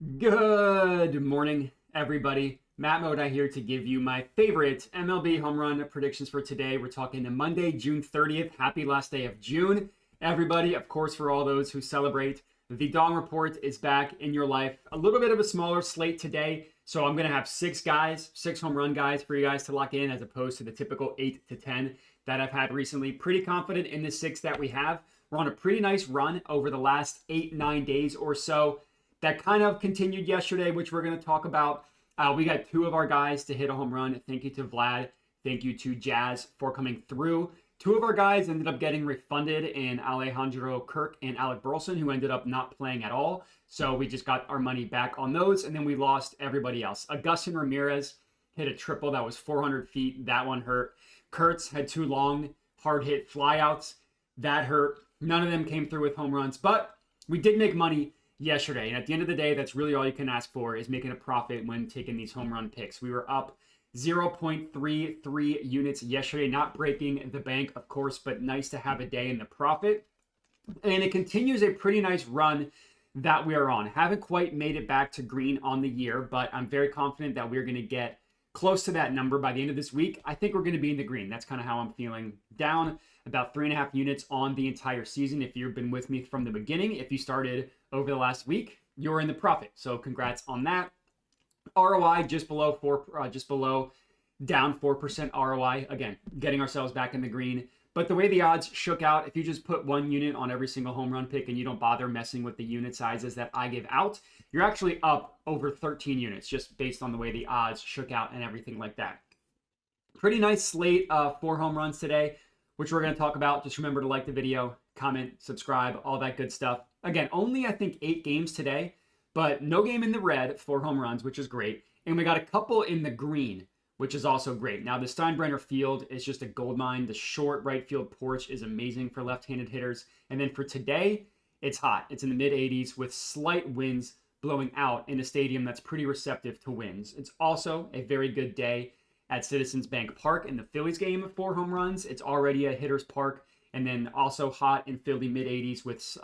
Good morning, everybody. Matt Moda here to give you my favorite MLB home run predictions for today. We're talking Monday, June 30th. Happy last day of June, everybody. Of course, for all those who celebrate, the Dong Report is back in your life. A little bit of a smaller slate today, so I'm going to have six home run guys for you guys to lock in as opposed to the typical 8 to 10 that I've had recently. Pretty confident in the six that we have. We're on a pretty nice run over the last 8-9 days or so. That kind of continued yesterday, which we're going to talk about. We got two of our guys to hit a home run. Thank you to Vlad. Thank you to Jazz for coming through. Two of our guys ended up getting refunded in Alejandro Kirk and Alec Burleson, who ended up not playing at all. So we just got our money back on those, and then we lost everybody else. Augustin Ramirez hit a triple that was 400 feet. That one hurt. Kurtz had two long, hard-hit flyouts. That hurt. None of them came through with home runs, but we did make money yesterday. And at the end of the day, that's really all you can ask for is making a profit when taking these home run picks. We were up 0.33 units yesterday, not breaking the bank, of course, but nice to have a day in the profit. And it continues a pretty nice run that we are on. Haven't quite made it back to green on the year, but I'm very confident that we're going to get close to that number by the end of this week. I think we're going to be in the green. That's kind of how I'm feeling. Down about 3.5 units on the entire season. If you've been with me from the beginning, if you started over the last week, you're in the profit. So congrats on that. ROI just below down 4% ROI. Again, getting ourselves back in the green. But the way the odds shook out, if you just put one unit on every single home run pick and you don't bother messing with the unit sizes that I give out, you're actually up over 13 units just based on the way the odds shook out and everything like that. Pretty nice slate of 4 home runs today, which we're going to talk about. Just remember to like the video, comment, subscribe, all that good stuff. Again, only I think 8 games today, but no game in the red, 4 home runs, which is great. And we got a couple in the green, which is also great. Now, the Steinbrenner field is just a gold mine. The short right field porch is amazing for left-handed hitters. And then for today, it's hot. It's in the mid-80s with slight winds blowing out in a stadium that's pretty receptive to winds. It's also a very good day at Citizens Bank Park in the Phillies game of 4 home runs. It's already a hitter's park. And then also hot in Philly mid-80s with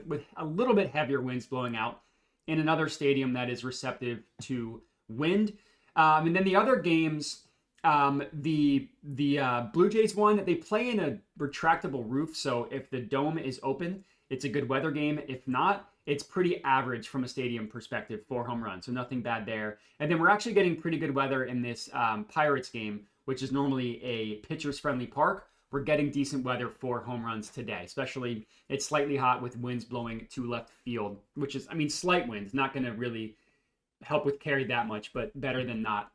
with a little bit heavier winds blowing out in another stadium that is receptive to wind. And then the other games, the Blue Jays one, they play in a retractable roof. So if the dome is open, it's a good weather game. If not, it's pretty average from a stadium perspective, 4 home runs. So nothing bad there. And then we're actually getting pretty good weather in this Pirates game, which is normally a pitcher's friendly park. We're getting decent weather for home runs today, especially it's slightly hot with winds blowing to left field, which is, slight winds, not going to really help with carry that much, but better than not.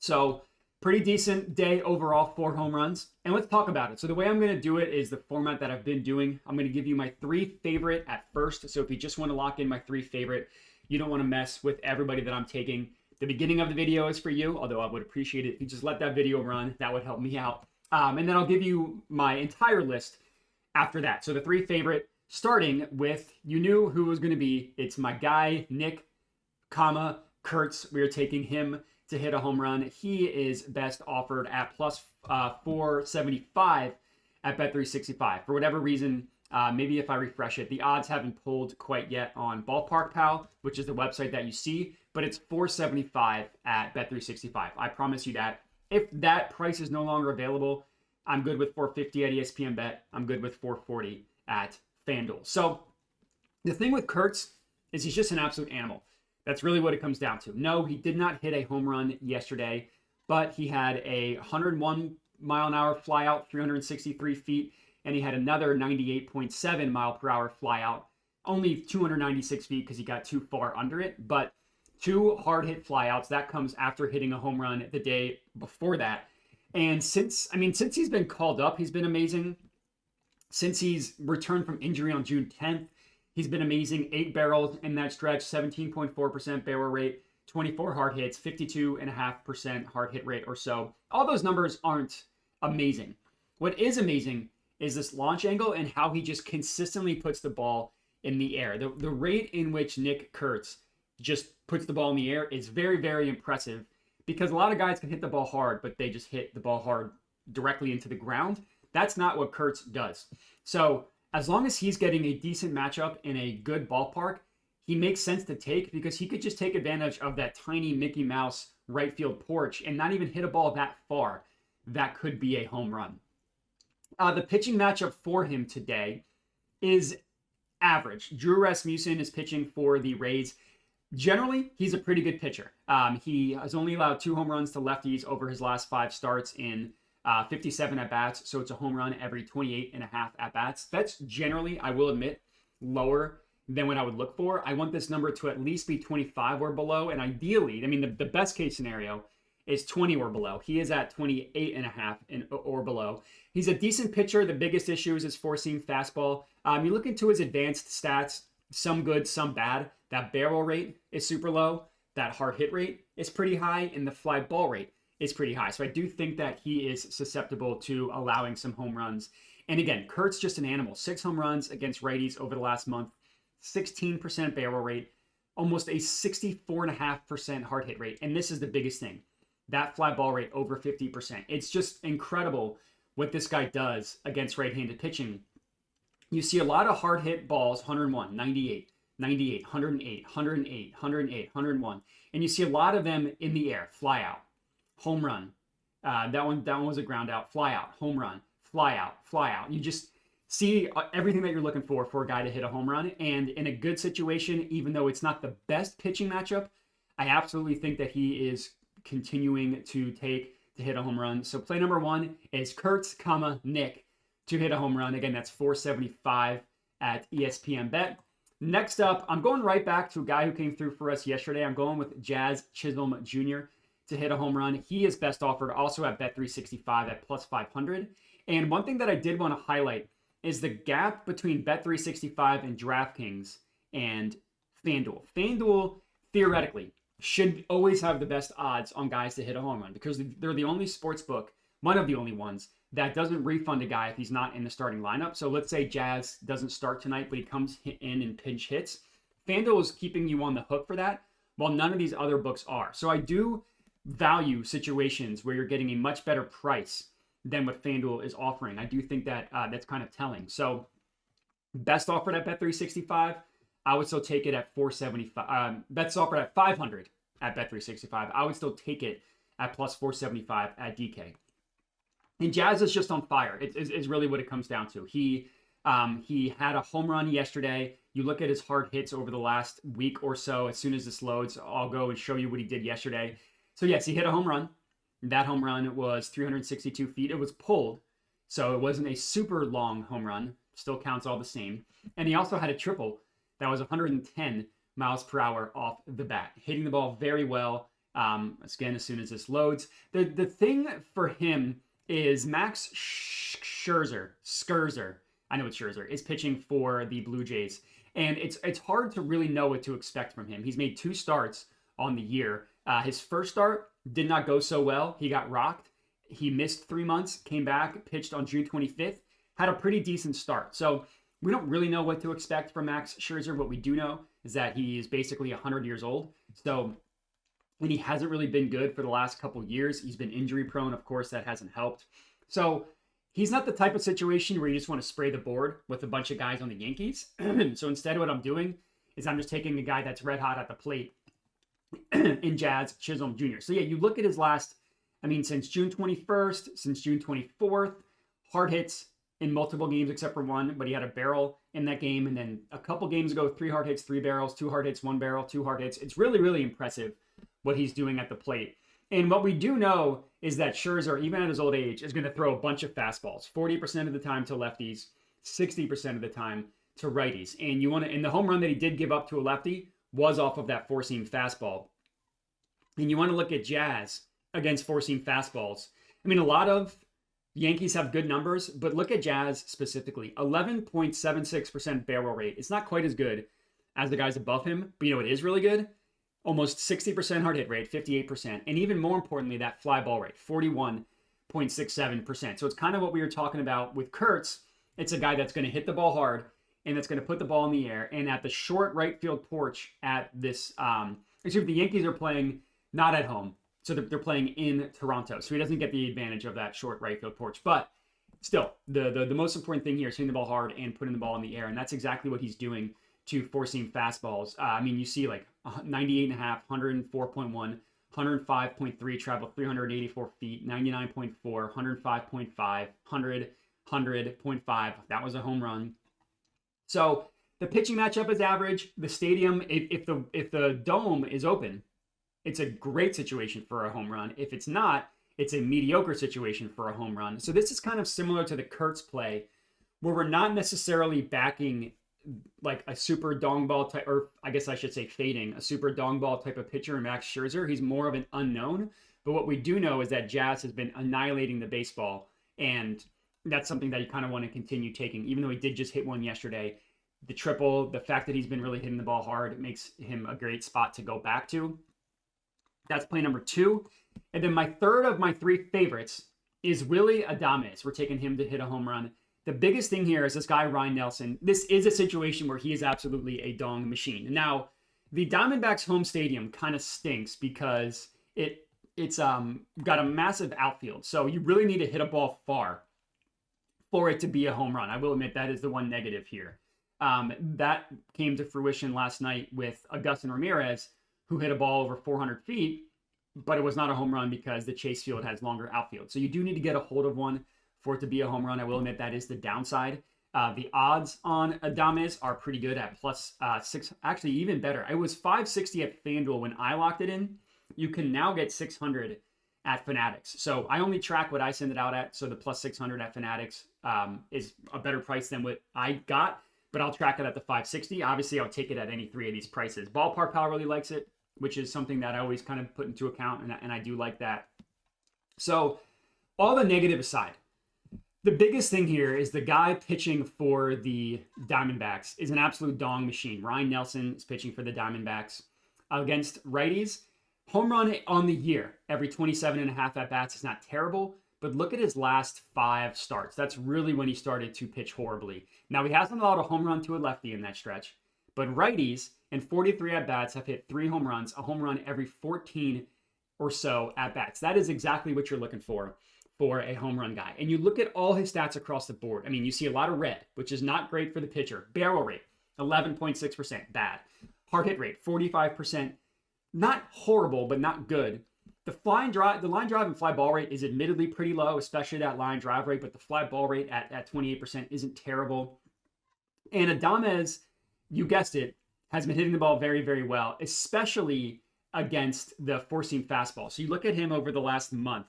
So pretty decent day overall, 4 home runs. And let's talk about it. So the way I'm going to do it is the format that I've been doing. I'm going to give you my 3 favorite at first. So if you just want to lock in my 3 favorite, you don't want to mess with everybody that I'm taking. The beginning of the video is for you, although I would appreciate it if you just let that video run. That would help me out. And then I'll give you my entire list after that. So the 3 favorite, starting with, you knew who it was going to be. It's my guy, Nick, Kurtz. We are taking him to hit a home run. He is best offered at plus 475 at Bet365. For whatever reason, maybe if I refresh it, the odds haven't pulled quite yet on Ballpark Pal, which is the website that you see, but it's 475 at Bet365. I promise you that. If that price is no longer available, I'm good with 450 at ESPN Bet. I'm good with 440 at FanDuel. So the thing with Kurtz is he's just an absolute animal. That's really what it comes down to. No, he did not hit a home run yesterday, but he had a 101 mile an hour flyout, 363 feet, and he had another 98.7 mile per hour flyout, only 296 feet because he got too far under it, but 2 hard hit flyouts. That comes after hitting a home run the day before that. And since he's been called up, he's been amazing. Since he's returned from injury on June 10th, he's been amazing. 8 barrels in that stretch, 17.4% barrel rate, 24 hard hits, 52.5% hard hit rate or so. All those numbers aren't amazing. What is amazing is this launch angle and how he just consistently puts the ball in the air. The rate in which Nick Kurtz just puts the ball in the air is very, very impressive, because a lot of guys can hit the ball hard, but they just hit the ball hard directly into the ground. That's not what Kurtz does. So as long as he's getting a decent matchup in a good ballpark, he makes sense to take because he could just take advantage of that tiny Mickey Mouse right field porch and not even hit a ball that far. That could be a home run. The pitching matchup for him today is average. Drew Rasmussen is pitching for the Rays. Generally, he's a pretty good pitcher. He has only allowed 2 home runs to lefties over his last 5 starts in 57 at-bats, so it's a home run every 28 and a half at-bats. That's generally, I will admit, lower than what I would look for. I want this number to at least be 25 or below, and ideally, I mean, the best case scenario is 20 or below. He is at 28 and a half or below. He's a decent pitcher. The biggest issue is his four-seam fastball. You look into his advanced stats, some good, some bad. That barrel rate is super low. That hard hit rate is pretty high, and the fly ball rate is pretty high. So I do think that he is susceptible to allowing some home runs. And again, Kurtz just an animal. 6 home runs against righties over the last month, 16% barrel rate, almost a 64.5% hard hit rate. And this is the biggest thing. That fly ball rate over 50%. It's just incredible what this guy does against right-handed pitching. You see a lot of hard hit balls, 101, 98, 98, 108, 108, 108, 101. And you see a lot of them in the air, fly out, home run. That one was a ground out, fly out, home run, fly out, fly out. You just see everything that you're looking for a guy to hit a home run. And in a good situation, even though it's not the best pitching matchup, I absolutely think that he is continuing to hit a home run. So play number 1 is Kurtz, Nick to hit a home run. Again, that's 475 at ESPN Bet. Next up, I'm going right back to a guy who came through for us yesterday. I'm going with Chisholm Jr. to hit a home run. He is best offered also at Bet365 at plus 500. And one thing that I did want to highlight is the gap between Bet365 and DraftKings and FanDuel. FanDuel, theoretically, should always have the best odds on guys to hit a home run because they're the only sports book, one of the only ones, that doesn't refund a guy if he's not in the starting lineup. So let's say Jazz doesn't start tonight, but he comes in and pinch hits. FanDuel is keeping you on the hook for that, while none of these other books are. So I do value situations where you're getting a much better price than what FanDuel is offering. I do think that that's kind of telling. So best offered at Bet365, I would still take it at 475. Best offered at 500 at Bet365. I would still take it at plus 475 at DK. And Jazz is just on fire. It's really what it comes down to. He had a home run yesterday. You look at his hard hits over the last week or so. As soon as this loads, I'll go and show you what he did yesterday. So yes, he hit a home run. That home run was 362 feet. It was pulled, so it wasn't a super long home run. Still counts all the same. And he also had a triple that was 110 miles per hour off the bat, hitting the ball very well. Again, as soon as this loads. The thing for him is Max Scherzer, I know it's Scherzer, is pitching for the Blue Jays. And it's hard to really know what to expect from him. He's made 2 starts on the year. His first start did not go so well. He got rocked. He missed 3 months, came back, pitched on June 25th, had a pretty decent start. So we don't really know what to expect from Max Scherzer. What we do know is that he is basically 100 years old. And he hasn't really been good for the last couple years. He's been injury prone. Of course, that hasn't helped. So he's not the type of situation where you just want to spray the board with a bunch of guys on the Yankees. So instead, what I'm doing is I'm just taking a guy that's red hot at the plate in Jazz Chisholm Jr. So yeah, you look at his last, since June 21st, since June 24th, hard hits in multiple games except for one, but he had a barrel in that game. And then a couple games ago, 3 hard hits, 3 barrels, 2 hard hits, 1 barrel, 2 hard hits. It's really, really impressive what he's doing at the plate. And what we do know is that Scherzer, even at his old age, is going to throw a bunch of fastballs, 40% of the time to lefties, 60% of the time to righties. And the home run that he did give up to a lefty was off of that 4-seam fastball. And you want to look at Jazz against 4-seam fastballs. A lot of Yankees have good numbers, but look at Jazz specifically. 11.76% barrel rate. It's not quite as good as the guys above him, but it is really good. Almost 60% hard hit rate, 58%. And even more importantly, that fly ball rate, 41.67%. So it's kind of what we were talking about with Kurtz. It's a guy that's going to hit the ball hard and that's going to put the ball in the air. And at the short right field porch at this, the Yankees are playing not at home. So they're playing in Toronto. So he doesn't get the advantage of that short right field porch. But still, the most important thing here is hitting the ball hard and putting the ball in the air. And that's exactly what he's doing to four-seam fastballs. I mean, you see like 98.5, 104.1, 105.3, travel 384 feet, 99.4, 105.5, 100, 100.5. That was a home run. So the pitching matchup is average. The stadium, if the dome is open, it's a great situation for a home run. If it's not, it's a mediocre situation for a home run. So this is kind of similar to the Kurtz play, where we're not necessarily backing like a super dong ball type, or I guess I should say fading a super dong ball type of pitcher in Max Scherzer. He's more of an unknown. But what we do know is that Jazz has been annihilating the baseball, and that's something that you kind of want to continue taking, even though he did just hit one yesterday. The triple, the fact that he's been really hitting the ball hard, makes him a great spot to go back to. That's play number 2. And then my third of my 3 favorites is Willy Adames. We're taking him to hit a home run. The biggest thing here is this guy, Ryan Nelson. This is a situation where he is absolutely a dong machine. Now, the Diamondbacks home stadium kind of stinks because it's got a massive outfield. So you really need to hit a ball far for it to be a home run. I will admit that is the one negative here. That came to fruition last night with Augustin Ramirez, who hit a ball over 400 feet, but it was not a home run because the Chase Field has longer outfield. So you do need to get a hold of one for it to be a home run. I will admit that is the downside. The odds on Adames are pretty good at plus 6, actually even better. It was 560 at FanDuel when I locked it in. You can now get 600 at Fanatics. So I only track what I send it out at. So the plus 600 at Fanatics is a better price than what I got, but I'll track it at the 560. Obviously, I'll take it at any 3 of these prices. Ballpark Pal really likes it, which is something that I always kind of put into account, and I do like that. So all the negative aside, the biggest thing here is the guy pitching for the Diamondbacks is an absolute dong machine. Ryan Nelson is pitching for the Diamondbacks against righties. Home run on the year, every 27.5 at-bats is not terrible, but look at his last 5 starts. That's really when he started to pitch horribly. Now, he hasn't allowed a home run to a lefty in that stretch, but righties in 43 at-bats have hit 3 home runs, a home run every 14 or so at-bats. That is exactly what you're looking for a home run guy. And you look at all his stats across the board. I mean, you see a lot of red, which is not great for the pitcher. Barrel rate, 11.6%, bad. Hard hit rate, 45%. Not horrible, but not good. The line drive and fly ball rate is admittedly pretty low, especially that line drive rate, but the fly ball rate at 28% isn't terrible. And Adames, you guessed it, has been hitting the ball very, very well, especially against the four-seam fastball. So you look at him over the last month.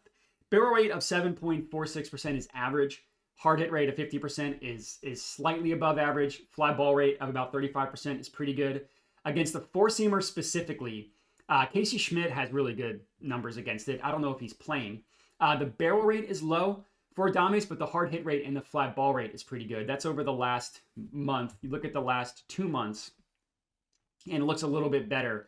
Barrel rate of 7.46% is average. Hard hit rate of 50% is slightly above average. Fly ball rate of about 35% is pretty good. Against the four-seamer specifically, Casey Schmidt has really good numbers against it. I don't know if he's playing. The barrel rate is low for Adames, but the hard hit rate and the fly ball rate is pretty good. That's over the last month. You look at the last 2 months, and it looks a little bit better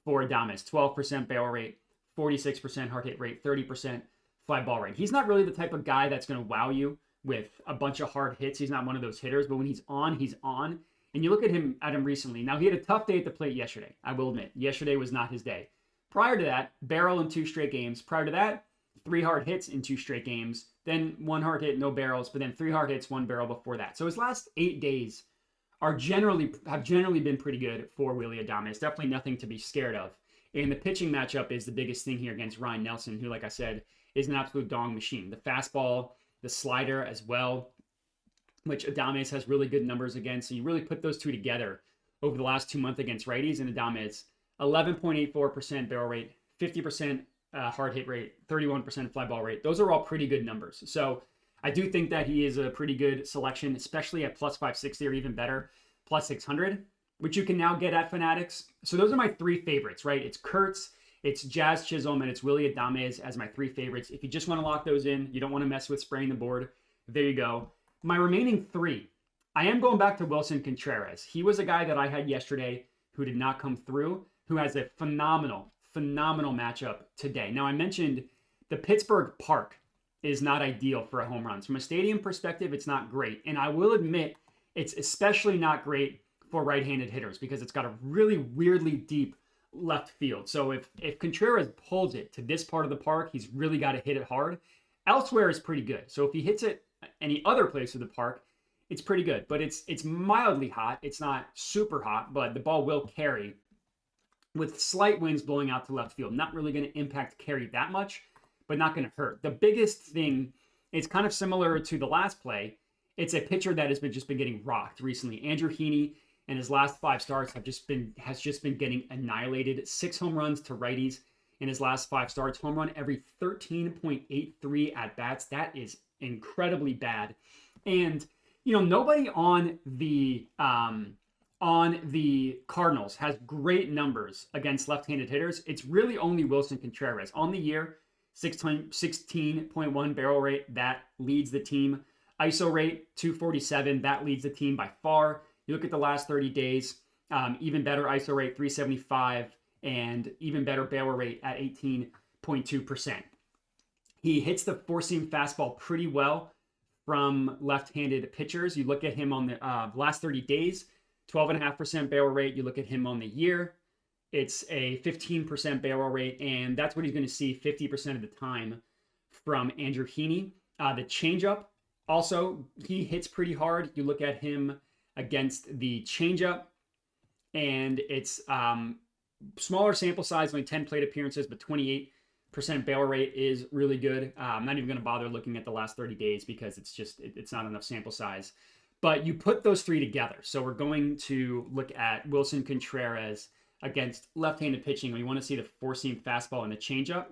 for Adames. 12% barrel rate, 46% hard hit rate, 30% fly ball rate. He's not really the type of guy that's going to wow you with a bunch of hard hits. He's not one of those hitters, but when he's on, he's on. And you look at him recently. Now, he had a tough day at the plate yesterday. I will admit, yesterday was not his day. Prior to that, barrel in 2 straight games. Prior to that, 3 hard hits in 2 straight games. Then 1 hard hit, no barrels, but then 3 hard hits, 1 barrel before that. So his last 8 days have generally been pretty good for Willy Adames. Definitely nothing to be scared of. And the pitching matchup is the biggest thing here against Ryan Nelson, who, like I said, is an absolute dong machine. The fastball, the slider as well, which Adames has really good numbers against. So you really put those two together over the last 2 months against righties, and Adames, 11.84% barrel rate, 50% hard hit rate, 31% fly ball rate. Those are all pretty good numbers. So I do think that he is a pretty good selection, especially at plus 560 or even better, plus 600, which you can now get at Fanatics. So those are my 3 favorites, right? It's Kurtz, it's Jazz Chisholm, and it's Willy Adames as my 3 favorites. If you just want to lock those in, you don't want to mess with spraying the board, there you go. My remaining 3, I am going back to Wilson Contreras. He was a guy that I had yesterday who did not come through, who has a phenomenal matchup today. Now, I mentioned the Pittsburgh Park is not ideal for a home run. From a stadium perspective, it's not great. And I will admit, it's especially not great for right-handed hitters because it's got a really weirdly deep left field. So if Contreras pulls it to this part of the park, he's really got to hit it hard. Elsewhere is pretty good. So if he hits it any other place of the park, it's pretty good, but it's mildly hot. It's not super hot, but the ball will carry with slight winds blowing out to left field. Not really going to impact carry that much, but not going to hurt. The biggest thing, it's kind of similar to the last play. It's a pitcher that has just been getting rocked recently. Andrew Heaney and his last 5 starts has just been getting annihilated. 6 home runs to righties in his last 5 starts. Home run every 13.83 at bats. That is incredibly bad. And nobody on the Cardinals has great numbers against left-handed hitters. It's really only Wilson Contreras. On the year, 16.1 barrel rate, that leads the team. ISO rate, 247, that leads the team by far. You look at the last 30 days, even better ISO rate, 375, and even better barrel rate at 18.2%. He hits the four-seam fastball pretty well from left-handed pitchers. You look at him on the last 30 days, 12.5% barrel rate. You look at him on the year, it's a 15% barrel rate, and that's what he's going to see 50% of the time from Andrew Heaney. The changeup, also, he hits pretty hard. You look at him against the changeup, and it's smaller sample size, only 10 plate appearances, but 28% barrel rate is really good. I'm not even going to bother looking at the last 30 days because it's not enough sample size. But you put those 3 together. So we're going to look at Wilson Contreras against left-handed pitching. We want to see the four-seam fastball and the changeup.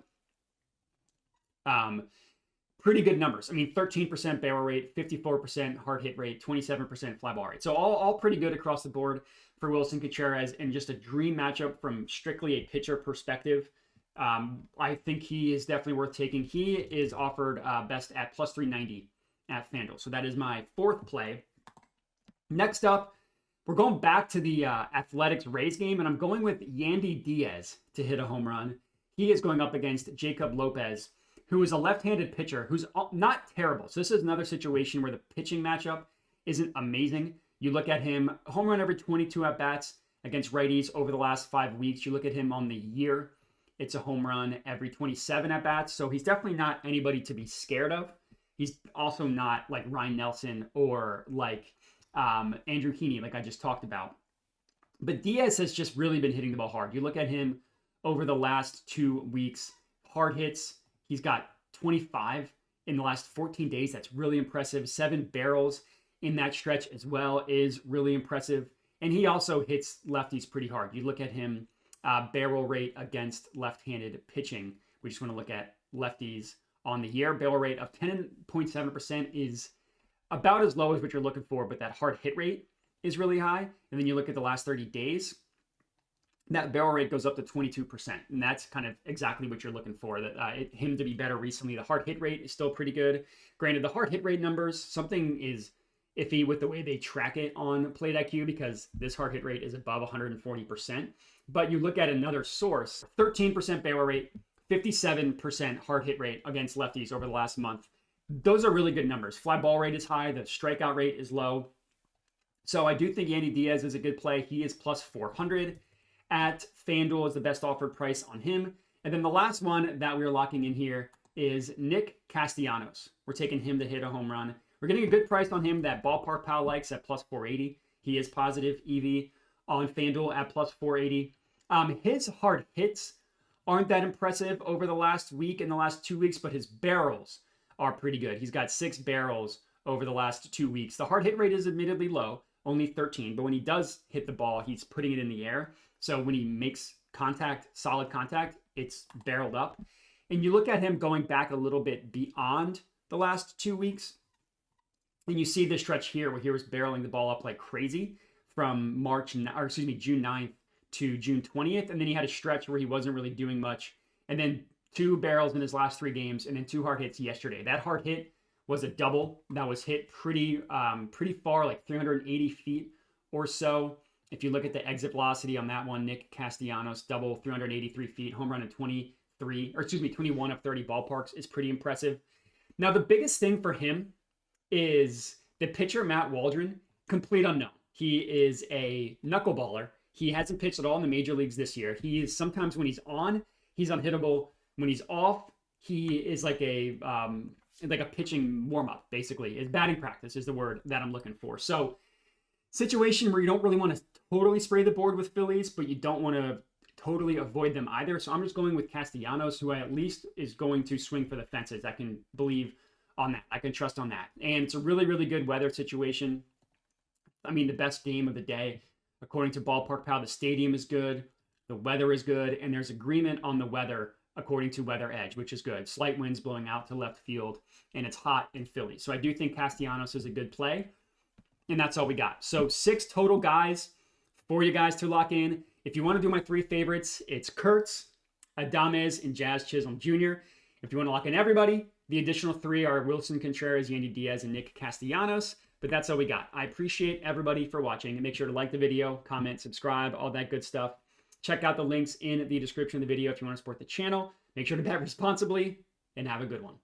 Pretty good numbers. I mean, 13% barrel rate, 54% hard hit rate, 27% fly ball rate. So all pretty good across the board for Wilson Contreras, and just a dream matchup from strictly a pitcher perspective. I think he is definitely worth taking. He is offered best at plus 390 at FanDuel. So that is my 4th play. Next up, we're going back to the Athletics Rays game, and I'm going with Yandy Diaz to hit a home run. He is going up against Jacob Lopez, who is a left-handed pitcher who's not terrible. So this is another situation where the pitching matchup isn't amazing. You look at him, home run every 22 at-bats against righties over the last 5 weeks. You look at him on the year, it's a home run every 27 at-bats. So he's definitely not anybody to be scared of. He's also not like Ryan Nelson or like Andrew Heaney, like I just talked about. But Diaz has just really been hitting the ball hard. You look at him over the last 2 weeks, hard hits. He's got 25 in the last 14 days. That's really impressive. 7 barrels in that stretch as well is really impressive. And he also hits lefties pretty hard. You look at him, barrel rate against left-handed pitching. We just want to look at lefties on the year. Barrel rate of 10.7% is about as low as what you're looking for, but that hard hit rate is really high. And then you look at the last 30 days, that barrel rate goes up to 22%. And that's kind of exactly what you're looking for, him to be better recently. The hard hit rate is still pretty good. Granted, the hard hit rate numbers, something is iffy with the way they track it on Plate IQ, because this hard hit rate is above 140%. But you look at another source, 13% barrel rate, 57% hard hit rate against lefties over the last month. Those are really good numbers. Fly ball rate is high. The strikeout rate is low. So I do think Yandy Diaz is a good play. He is plus 400 at FanDuel is the best offered price on him. And then the last one that we're locking in here is Nick Castellanos. We're taking him to hit a home run. We're getting a good price on him that Ballpark Pal likes at plus 480. He is positive EV on FanDuel at plus 480. His hard hits aren't that impressive over the last week and the last 2 weeks, but his barrels are pretty good. He's got 6 barrels over the last 2 weeks. The hard hit rate is admittedly low, only 13, but when he does hit the ball, he's putting it in the air. So when he makes contact, solid contact, it's barreled up. And you look at him going back a little bit beyond the last 2 weeks, and you see this stretch here where he was barreling the ball up like crazy from June 9th to June 20th. And then he had a stretch where he wasn't really doing much. And then 2 barrels in his last 3 games, and then 2 hard hits yesterday. That hard hit was a double that was hit pretty far, like 380 feet or so. If you look at the exit velocity on that one, Nick Castellanos, double, 383 feet, home run in 21 of 30 ballparks is pretty impressive. Now, the biggest thing for him is the pitcher, Matt Waldron, complete unknown. He is a knuckleballer. He hasn't pitched at all in the major leagues this year. He is sometimes when he's on, he's unhittable. When he's off, he is like a like a pitching warm-up, basically. Batting practice is the word that I'm looking for. So situation where you don't really want to totally spray the board with Phillies, but you don't want to totally avoid them either. So I'm just going with Castellanos, who at least is going to swing for the fences. I can believe on that. I can trust on that. And it's a really, really good weather situation. I mean, the best game of the day, according to Ballpark Pal, the stadium is good, the weather is good, and there's agreement on the weather according to Weather Edge, which is good. Slight winds blowing out to left field, and it's hot in Philly. So I do think Castellanos is a good play, and that's all we got. So 6 total guys for you guys to lock in. If you want to do my 3 favorites, it's Kurtz, Adames, and Jazz Chisholm Jr. If you want to lock in everybody, the additional 3 are Wilson Contreras, Yandy Diaz, and Nick Castellanos. But that's all we got. I appreciate everybody for watching. And make sure to like the video, comment, subscribe, all that good stuff. Check out the links in the description of the video if you want to support the channel. Make sure to bet responsibly, and have a good one.